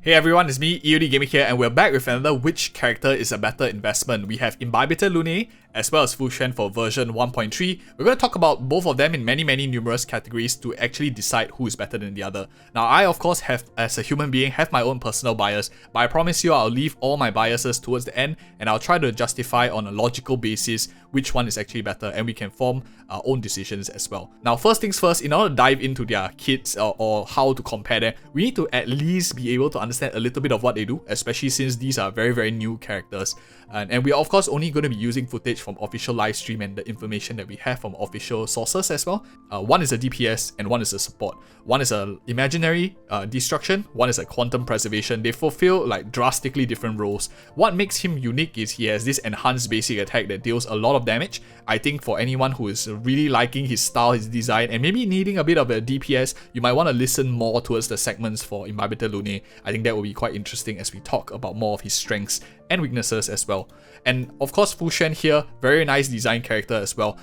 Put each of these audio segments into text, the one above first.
Hey everyone, it's me, EODGamer here, and we're back with another which character is a better investment. We have Imbibitor Lunae, as well as Fuxuan for version 1.3. We're going to talk about both of them in many numerous categories to actually decide who is better than the other. Now, I of course have, as a human being, have my own personal bias, but I promise you I'll leave all my biases towards the end, and I'll try to justify on a logical basis which one is actually better, and we can form our own decisions as well. Now, first things first, in order to dive into their kits or how to compare them, we need to at least be able to understand a little bit of what they do, especially since these are very new characters. And we are of course only going to be using footage from official live stream and the information that we have from official sources as well. One is a DPS and one is a support. One is a imaginary destruction, one is a quantum preservation. They fulfill like drastically different roles. What makes him unique is he has this enhanced basic attack that deals a lot of damage. I think for anyone who is really liking his style, his design, and maybe needing a bit of a DPS, you might want to listen more towards the segments for Imbibitor Lunae. I think that will be quite interesting as we talk about more of his strengths and weaknesses as well. And of course, Fuxuan here, very nice design character as well,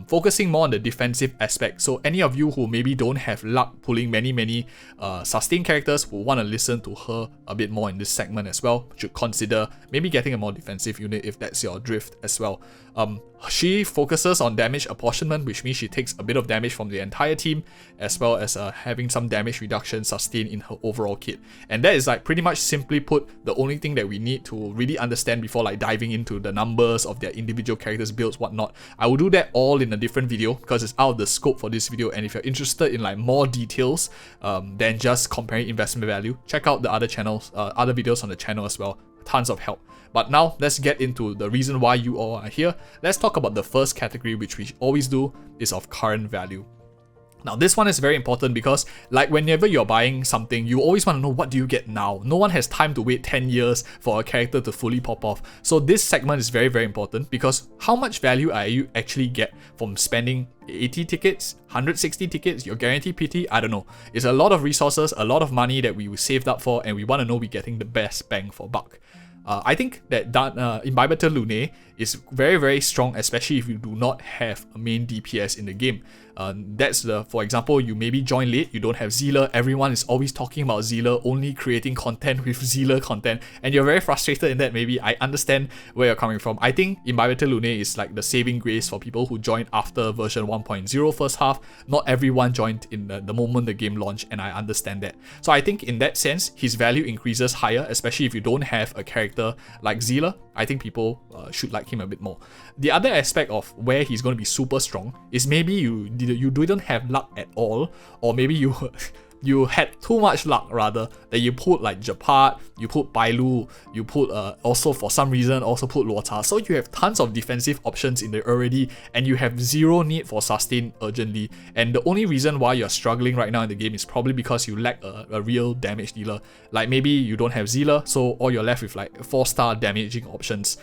focusing more on the defensive aspect. So any of you who maybe don't have luck pulling many sustain characters who want to listen to her a bit more in this segment as well, should consider maybe getting a more defensive unit if that's your drift as well. She focuses on damage apportionment, which means she takes a bit of damage from the entire team, as well as having some damage reduction sustained in her overall kit. And that is like pretty much simply put the only thing that we need to really understand before like diving into the numbers of their individual characters, builds, whatnot. I will do that all in a different video because it's out of the scope for this video, and if you're interested in like more details than just comparing investment value, check out the other channels, other videos on the channel as well. Tons of help. But now let's get into the reason why you all are here. Let's talk about the first category, which we always do, is of current value. Now this one is very important because like whenever you're buying something, you always want to know what do you get now. No one has time to wait 10 years for a character to fully pop off. So this segment is very important because how much value are you actually get from spending 80 tickets, 160 tickets, your guaranteed PT, I don't know. It's a lot of resources, a lot of money that we saved up for, and we want to know we're getting the best bang for buck. I think that Imbibitor Lunae is very strong, especially if you do not have a main DPS in the game. That's for example, you maybe join late, you don't have Zealer, everyone is always talking about Zealer, only creating content with Zealer content, and you're very frustrated in that. Maybe I understand where you're coming from. I think Imbibitor Lunae is like the saving grace for people who joined after version 1.0 first half. Not everyone joined in the moment the game launched, and I understand that. So I think in that sense, his value increases higher, especially if you don't have a character like Zealer. I think people should like him a bit more. The other aspect of where he's going to be super strong is maybe you didn't have luck at all, or maybe you had too much luck rather, that you put like Japart, you put Bailu, you put also for some reason also put Lota. So you have tons of defensive options in there already, and you have zero need for sustain urgently. And the only reason why you're struggling right now in the game is probably because you lack a real damage dealer. Like maybe you don't have Zealer, so all you're left with like 4-star damaging options.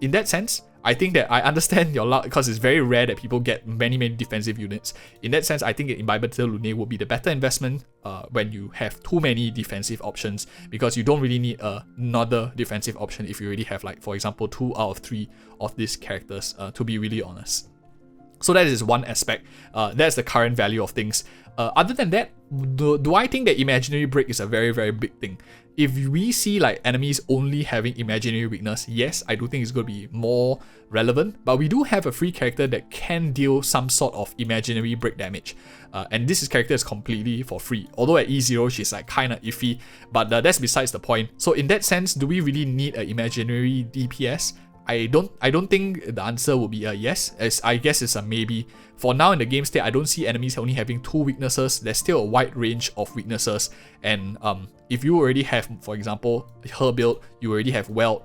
In that sense, I think that I understand your luck because it's very rare that people get many defensive units. In that sense, I think Imbibitor Lunae will be the better investment when you have too many defensive options, because you don't really need another defensive option if you already have, like, for example, 2 out of 3 of these characters, to be really honest. So that is one aspect. That's the current value of things. Other than that, do I think that imaginary break is a very big thing? If we see like enemies only having imaginary weakness, yes, I do think it's going to be more relevant, but we do have a free character that can deal some sort of imaginary break damage. And this character is completely for free. Although at E0 she's like kinda iffy, but that's besides the point. So in that sense, do we really need an imaginary DPS? I don't think the answer will be a yes, as I guess it's a maybe. For now in the game state, I don't see enemies only having 2 weaknesses. There's still a wide range of weaknesses, and if you already have, for example, her build, you already have well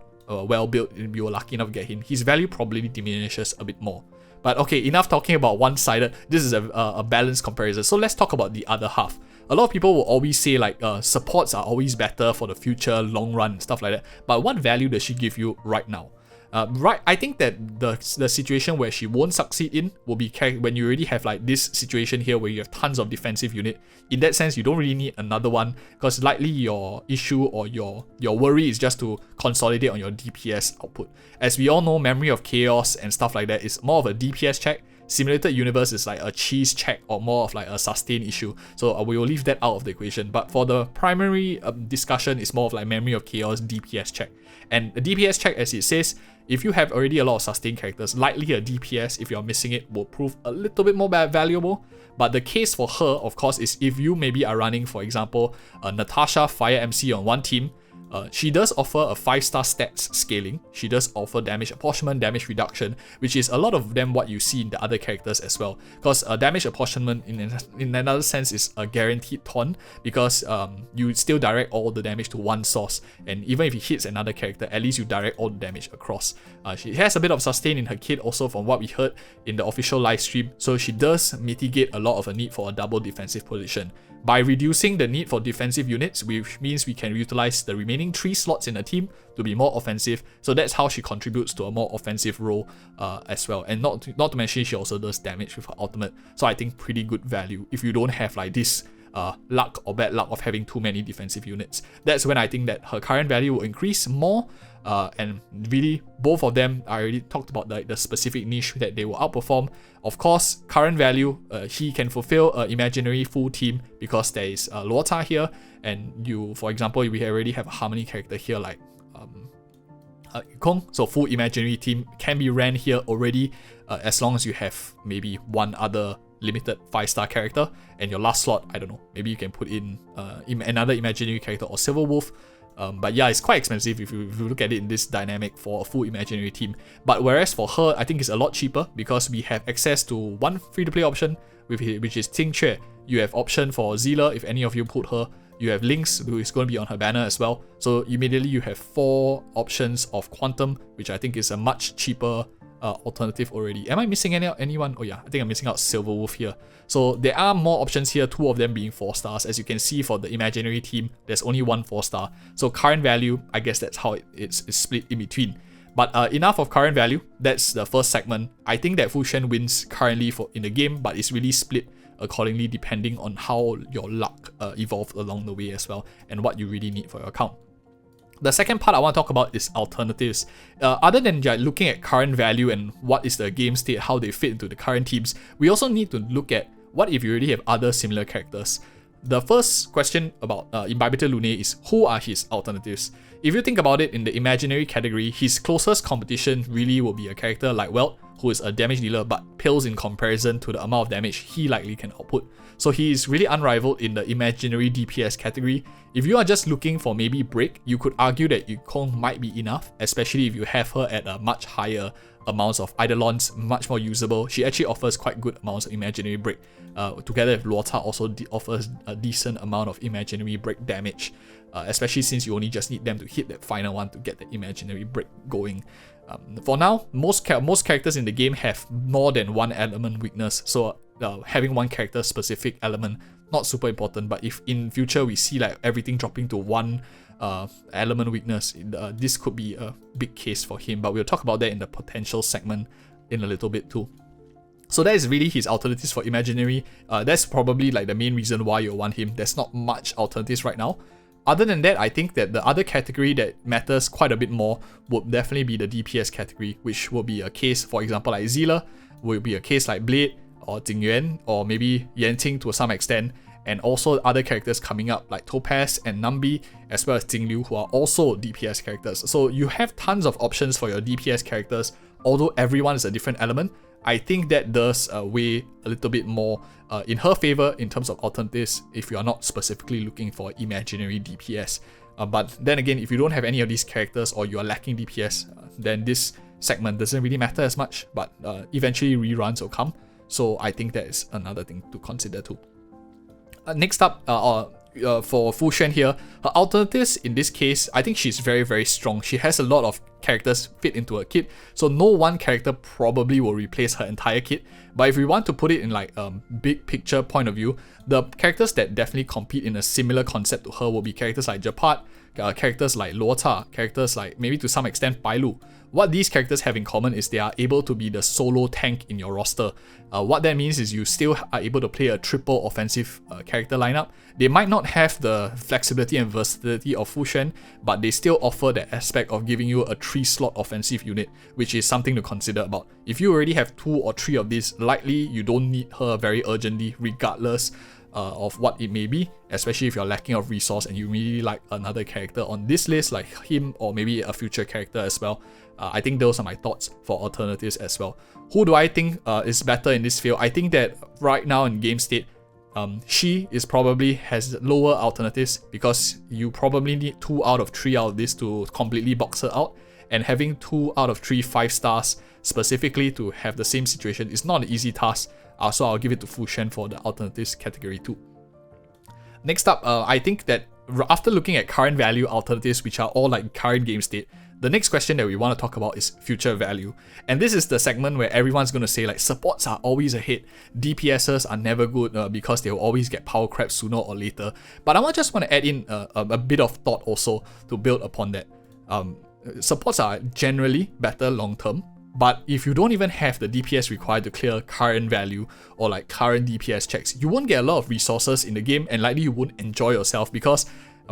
built, and you were lucky enough to get him, his value probably diminishes a bit more. But okay, enough talking about one-sided. This is a balanced comparison. So let's talk about the other half. A lot of people will always say like supports are always better for the future, long run, stuff like that. But what value does she give you right now? I think that the situation where she won't succeed in will be when you already have like this situation here where you have tons of defensive unit. In that sense, you don't really need another one, because likely your issue or your worry is just to consolidate on your DPS output. As we all know, Memory of Chaos and stuff like that is more of a DPS check. simulated universe is like a cheese check or more of like a sustain issue. So we will leave that out of the equation. But for the primary discussion, it's more of like memory of chaos DPS check. And the DPS check, as it says, if you have already a lot of sustain characters, likely a DPS, if you're missing it, will prove a little bit more valuable. But the case for her, of course, is if you maybe are running, for example, Natasha Fire MC on one team, she does offer a 5-star stats scaling. She does offer damage apportionment, damage reduction, which is a lot of them what you see in the other characters as well. Because damage apportionment in another sense is a guaranteed ton, because you still direct all the damage to one source, and even if it hits another character, at least you direct all the damage across. She has a bit of sustain in her kit also from what we heard in the official live stream, so she does mitigate a lot of a need for a double defensive position. By reducing the need for defensive units, which means we can utilize the remaining 3 slots in the team to be more offensive. So that's how she contributes to a more offensive role as well. And not to mention, she also does damage with her ultimate. So I think pretty good value if you don't have like this luck or bad luck of having too many defensive units. That's when I think that her current value will increase more. And really, both of them, I already talked about the specific niche that they will outperform. Of course, current value, he can fulfill an imaginary full team because there is Luota here, and you, for example, we already have a harmony character here like Kong, so full imaginary team can be ran here already, as long as you have maybe one other limited 5-star character, and your last slot, I don't know, maybe you can put in another imaginary character or Silver Wolf. But yeah, it's quite expensive if you look at it in this dynamic for a full imaginary team. But whereas for her, I think it's a lot cheaper because we have access to one free-to-play option, which is Ting Chue. You have option for Zila if any of you put her. You have Lynx, who is going to be on her banner as well. So immediately you have 4 options of Quantum, which I think is a much cheaper alternative already. Am I missing anyone? Oh yeah, I think I'm missing out Silver Wolf here. So there are more options here, 2 of them being 4 stars. As you can see for the imaginary team, there's only 1 4-star. So current value, I guess that's how it's split in between. But enough of current value. That's the first segment. I think that Fuxuan wins currently in the game, but it's really split accordingly depending on how your luck evolved along the way as well, and what you really need for your account. The second part I want to talk about is alternatives. Other than looking at current value and what is the game state, how they fit into the current teams, we also need to look at what if you already have other similar characters. The first question about Imbibitor Lunae is who are his alternatives? If you think about it in the imaginary category, his closest competition really will be a character like Welt, who is a damage dealer but pales in comparison to the amount of damage he likely can output. So he is really unrivaled in the imaginary DPS category. If you are just looking for maybe break, you could argue that Yukong might be enough, especially if you have her at a much higher amounts of Eidolons, much more usable. She actually offers quite good amounts of imaginary break. Together with Luota also offers a decent amount of imaginary break damage, especially since you only just need them to hit that final one to get the imaginary break going. For now, most characters in the game have more than one element weakness, so having one character specific element, not super important. But if in future we see like everything dropping to one element weakness, this could be a big case for him, but we'll talk about that in the potential segment in a little bit too. So that is really his alternatives for imaginary. That's probably like the main reason why you want him. There's not much alternatives right now. Other than that, I think that the other category that matters quite a bit more would definitely be the DPS category, which will be a case, for example, like Zila, will be a case like Blade or Jingyuan, or maybe Yanting to some extent, and also other characters coming up like Topaz and Nambi, as well as Jingliu, who are also DPS characters. So you have tons of options for your DPS characters, although everyone is a different element. I think that does weigh a little bit more in her favor in terms of alternatives if you are not specifically looking for imaginary DPS. But then again, if you don't have any of these characters or you are lacking DPS, then this segment doesn't really matter as much, but eventually reruns will come. So I think that is another thing to consider too. Next up, for Fuxuan here, her alternatives in this case, I think she's very, very strong. She has a lot of characters fit into her kit, so no one character probably will replace her entire kit. But if we want to put it in like a big picture point of view, the characters that definitely compete in a similar concept to her will be characters like Japat, characters like Luota, characters like maybe to some extent Bailu. What these characters have in common is they are able to be the solo tank in your roster. What that means is you still are able to play a triple offensive character lineup. They might not have the flexibility and versatility of Fuxuan, but they still offer the aspect of giving you a 3-slot offensive unit, which is something to consider about. If you already have 2 or 3 of these, likely you don't need her very urgently, regardless of what it may be, especially if you're lacking of resource and you really like another character on this list, like him or maybe a future character as well. I think those are my thoughts for alternatives as well. Who do I think is better in this field? I think that right now in game state, she is probably has lower alternatives because you probably need 2 out of 3 out of this to completely box her out, and having 2 out of 3 5 stars specifically to have the same situation is not an easy task. So I'll give it to Fuxuan for the alternatives category too. Next up, I think that after looking at current value alternatives, which are all like current game state, the next question that we want to talk about is future value. And this is the segment where everyone's going to say like supports are always ahead, DPSs are never good because they'll always get power crap sooner or later. But I just want to add in a bit of thought also to build upon that. Supports are generally better long term. But if you don't even have the DPS required to clear current value or like current DPS checks, you won't get a lot of resources in the game, and likely you won't enjoy yourself because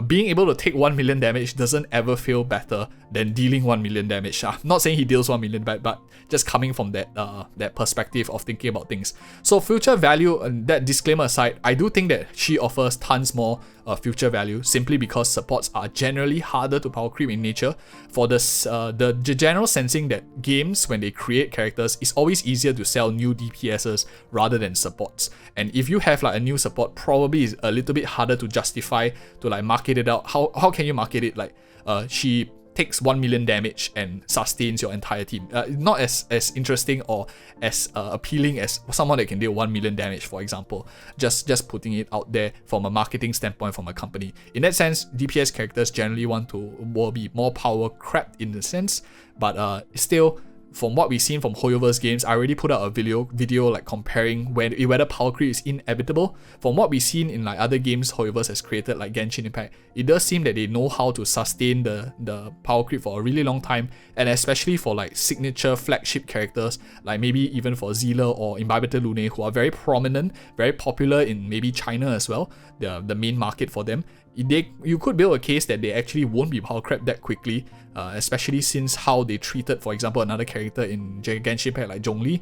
being able to take 1 million damage doesn't ever feel better than dealing 1 million damage. I'm not saying he deals 1 million back, but just coming from that perspective of thinking about things. So future value, and that disclaimer aside, I do think that she offers tons more future value simply because supports are generally harder to power creep in nature. For this, the general sensing that games, when they create characters, it's always easier to sell new DPSs rather than supports. And if you have like a new support, probably is a little bit harder to justify to like market it out. How can you market it like she takes 1 million damage and sustains your entire team? Not as interesting or as appealing as someone that can deal 1 million damage, for example. Just putting it out there from a marketing standpoint from a company. In that sense, DPS characters generally will be more power crapped in the sense, but still, from what we've seen from Hoyoverse games, I already put out a video like comparing whether power creep is inevitable. From what we've seen in like other games Hoyoverse has created, like Genshin Impact, it does seem that they know how to sustain the power creep for a really long time, and especially for like signature flagship characters, like maybe even for Zealer or Imbibitor Lunae, who are very prominent, very popular in maybe China as well, the main market for them. You could build a case that they actually won't be power crept that quickly, especially since how they treated, for example, another character in Genshin Impact like Zhongli,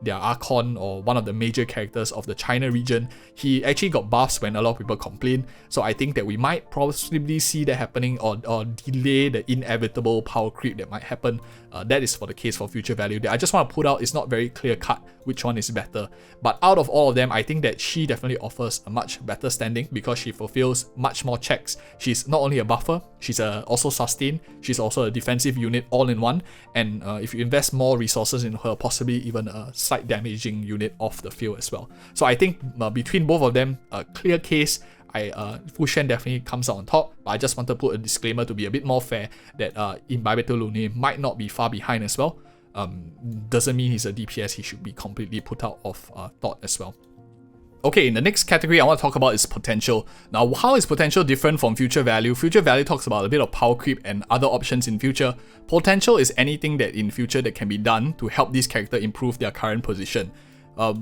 their Archon or one of the major characters of the China region. He actually got buffs when a lot of people complain. So I think that we might possibly see that happening or delay the inevitable power creep that might happen. That is for the case for future value. I just want to put out, it's not very clear cut which one is better. But out of all of them, I think that she definitely offers a much better standing because she fulfills much more checks. She's not only a buffer, she's also sustain, she's also a defensive unit all in one. And if you invest more resources in her, possibly even a slight damaging unit off the field as well. So I think between both of them, a clear case. Fuxuan definitely comes out on top, but I just want to put a disclaimer to be a bit more fair that Imbibitor Lunae might not be far behind as well. Doesn't mean he's a DPS, he should be completely put out of thought as well. Okay, in the next category I want to talk about is potential. Now, how is potential different from future value? Future value talks about a bit of power creep and other options in future. Potential is anything that in future that can be done to help this character improve their current position.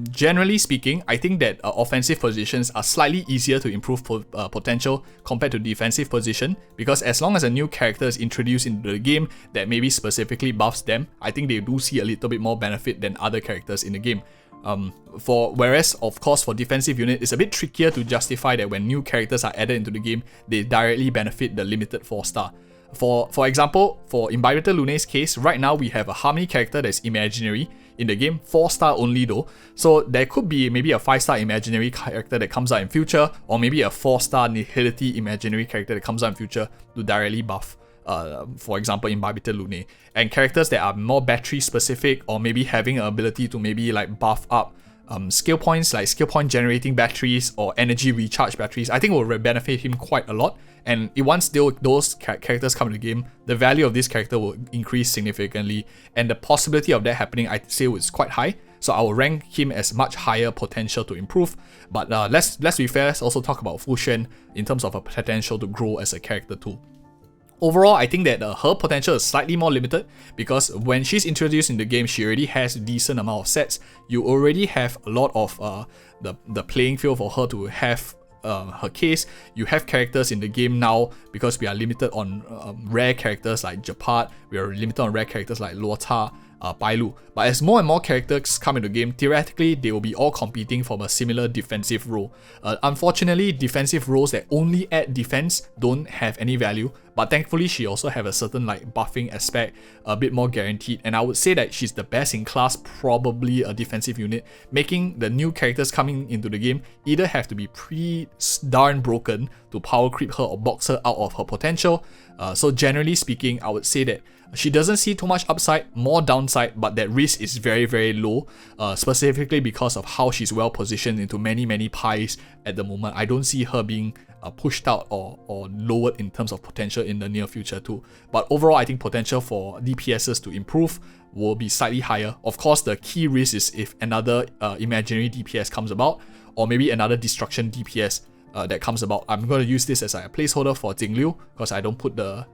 Generally speaking, I think that offensive positions are slightly easier to improve potential compared to defensive position, because as long as a new character is introduced into the game that maybe specifically buffs them, I think they do see a little bit more benefit than other characters in the game. Whereas, of course, for defensive unit, it's a bit trickier to justify that when new characters are added into the game, they directly benefit the limited 4-star. For example, for Imbibitor Lunae's case, right now we have a Harmony character that's imaginary in the game, 4-star only though. So there could be maybe a 5-star imaginary character that comes out in future, or maybe a 4-star Nihility imaginary character that comes out in future to directly buff, for example, Imbibitor Lunae. And characters that are more battery specific, or maybe having an ability to maybe like buff up skill points, like skill point generating batteries or energy recharge batteries, I think will benefit him quite a lot. And once those characters come into the game, the value of this character will increase significantly, and the possibility of that happening, I'd say, is quite high. So I will rank him as much higher potential to improve. But let's be fair, let's also talk about Fuxuan in terms of a potential to grow as a character too. Overall, I think that her potential is slightly more limited because when she's introduced in the game, she already has a decent amount of sets. You already have a lot of the playing field for her to have her case. You have characters in the game now, because we are limited on rare characters like Japad, we are limited on rare characters like Luota, Bailu. But as more and more characters come into the game, theoretically they will be all competing from a similar defensive role. Unfortunately, defensive roles that only add defense don't have any value, but thankfully she also have a certain like buffing aspect, a bit more guaranteed, and I would say that she's the best in class, probably a defensive unit, making the new characters coming into the game either have to be pretty darn broken to power creep her or box her out of her potential. So generally speaking, I would say that she doesn't see too much upside, more downside, but that risk is very, very low, specifically because of how she's well positioned into many pies at the moment. I don't see her being pushed out or lowered in terms of potential in the near future too. But overall, I think potential for DPSs to improve will be slightly higher. Of course, the key risk is if another imaginary DPS comes about, or maybe another destruction DPS that comes about. I'm going to use this as a placeholder for Jingliu, because I don't put the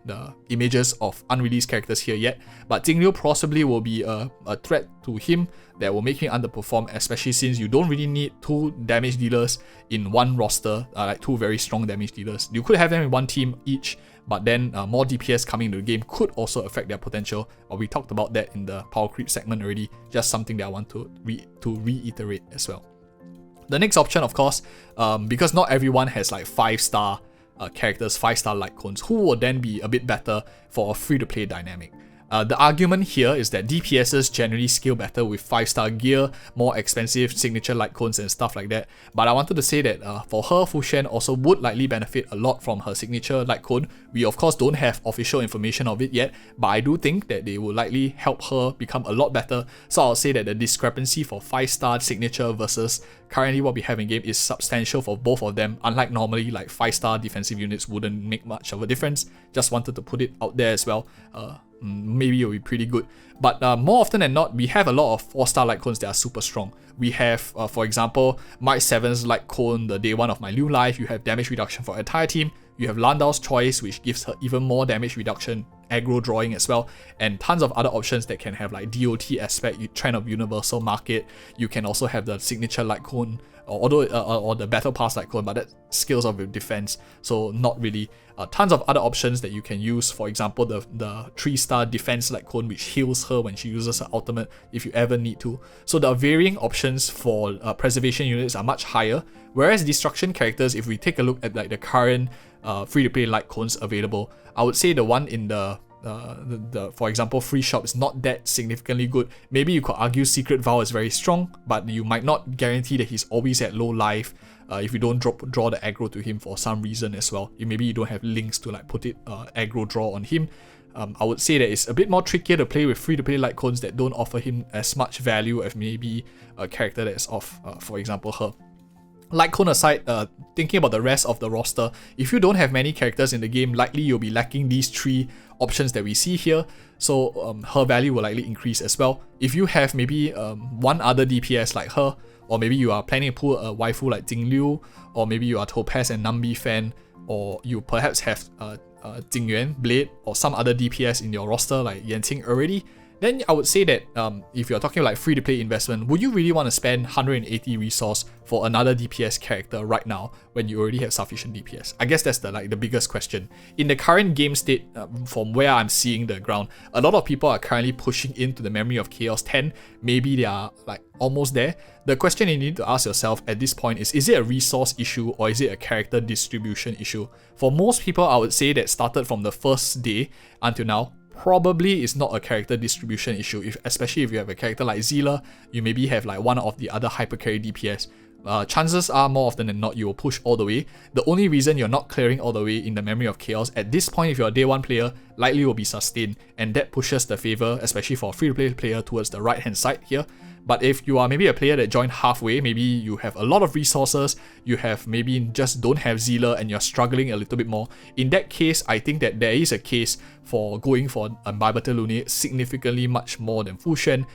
images of unreleased characters here yet. But Jingliu possibly will be a threat to him that will make him underperform, especially since you don't really need 2 damage dealers in one roster, like 2 very strong damage dealers. You could have them in one team each, but then more DPS coming into the game could also affect their potential. But we talked about that in the power creep segment already, just something that I want to reiterate as well. The next option, of course, because not everyone has like 5-star characters, 5-star light cones, who will then be a bit better for a free-to-play dynamic. The argument here is that DPSs generally scale better with 5-star gear, more expensive signature light cones and stuff like that. But I wanted to say that for her, Fuxuan also would likely benefit a lot from her signature light cone. We of course don't have official information of it yet, but I do think that they will likely help her become a lot better. So I'll say that the discrepancy for 5-star signature versus currently what we have in game is substantial for both of them. Unlike normally, like 5-star defensive units wouldn't make much of a difference. Just wanted to put it out there as well. Maybe it'll be pretty good. But more often than not, we have a lot of 4-star light cones that are super strong. We have, for example, March 7's light cone, the day 1 of my Liu life. You have damage reduction for entire team. You have Landau's choice, which gives her even more damage reduction, aggro drawing as well, and tons of other options that can have like DOT aspect, trend of universal market. You can also have the signature light cone, or the battle pass light cone, but that scales off with defense, so not really. Tons of other options that you can use. For example, the 3-star defense light cone, which heals her when she uses her ultimate if you ever need to. So the varying options for preservation units are much higher, whereas destruction characters, if we take a look at like the current free-to-play light cones available, I would say the one in the for example free shop is not that significantly good. Maybe you could argue Secret Vow is very strong, but you might not guarantee that he's always at low life if you don't draw the aggro to him for some reason as well. Maybe you don't have links to like put it aggro draw on him. I would say that it's a bit more trickier to play with free-to-play light cones that don't offer him as much value as maybe a character that's off, for example, her. Light cone aside, thinking about the rest of the roster, if you don't have many characters in the game, likely you'll be lacking these 3 options that we see here, so her value will likely increase as well. If you have maybe one other DPS like her, or maybe you are planning to pull a waifu like Jingliu, or maybe you are Topaz and Nambi fan, or you perhaps have Jingyuan, Blade, or some other DPS in your roster like Yanqing already, then I would say that if you're talking like free-to-play investment, would you really want to spend 180 resource for another DPS character right now when you already have sufficient DPS? I guess that's the biggest question. In the current game state, from where I'm seeing the ground, a lot of people are currently pushing into the Memory of Chaos 10. Maybe they are like almost there. The question you need to ask yourself at this point is it a resource issue or is it a character distribution issue? For most people, I would say that started from the first day until now, probably is not a character distribution issue, especially if you have a character like Zila, you maybe have like one of the other hypercarry DPS. Chances are more often than not you will push all the way. The only reason you're not clearing all the way in the Memory of Chaos at this point, if you're a day 1 player, likely will be sustained, and that pushes the favor, especially for a free-to-play player, towards the right hand side here. But if you are maybe a player that joined halfway, maybe you have a lot of resources, you have maybe just don't have Zila and you're struggling a little bit more, in that case, I think that there is a case for going for Imbibitor Lunae significantly much more than Fuxuan,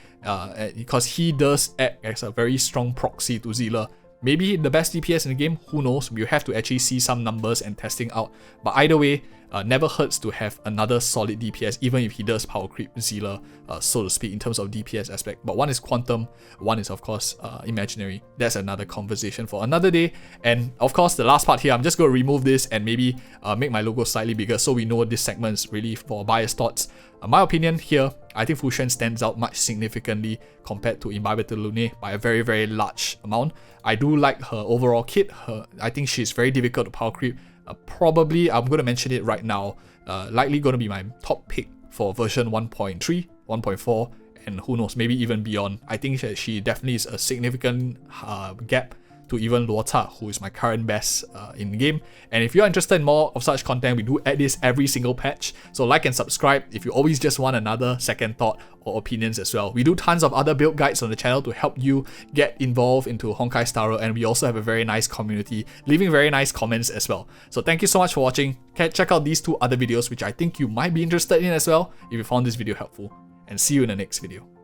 because he does act as a very strong proxy to Zila. Maybe the best DPS in the game, who knows, you have to actually see some numbers and testing out. But either way, never hurts to have another solid DPS, even if he does power creep Zealer, so to speak, in terms of DPS aspect. But one is quantum, one is of course imaginary. That's another conversation for another day. And of course, the last part here, I'm just going to remove this and maybe make my logo slightly bigger so we know this segment is really for biased thoughts. My opinion here, I think Fuxuan stands out much significantly compared to Imbibitor Lunae by a very, very large amount. I do like her overall kit. I think she's very difficult to power creep. Probably, I'm going to mention it right now, likely going to be my top pick for version 1.3, 1.4, and who knows, maybe even beyond. I think that she definitely is a significant gap to even Luota, who is my current best in game. And if you're interested in more of such content, we do add this every single patch. So like and subscribe if you always just want another second thought or opinions as well. We do tons of other build guides on the channel to help you get involved into Honkai Star Rail, and we also have a very nice community, leaving very nice comments as well. So thank you so much for watching. Check out these 2 other videos which I think you might be interested in as well if you found this video helpful. And see you in the next video.